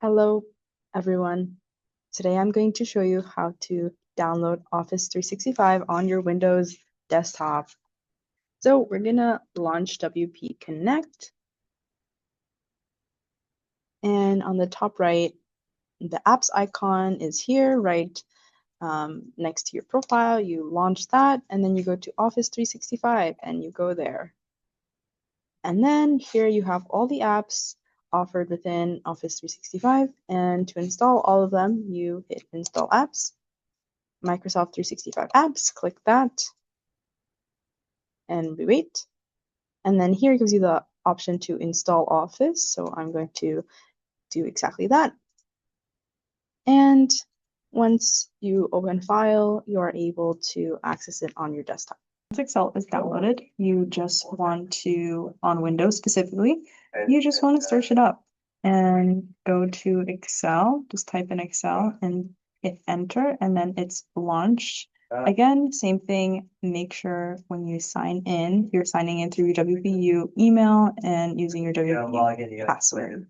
Hello, everyone. Today I'm going to show you how to download Office 365 on your Windows desktop. So we're gonna launch WP Connect. And on the top right, the apps icon is here, right next to your profile. You launch that, and then you go to Office 365 and you go there. And then here you have all the apps offered within Office 365. And to install all of them, you hit Install Apps, Microsoft 365 Apps, click that, and we wait. And then here it gives you the option to install Office. So I'm going to do exactly that. And once you open File, you are able to access it on your desktop. Once Excel is downloaded, you just want to, on Windows specifically, you just want to search it up and go to Excel, just type in Excel and hit enter, and then it's launched. Again, same thing, make sure when you sign in, you're signing in through your WPU email and using your WPU password.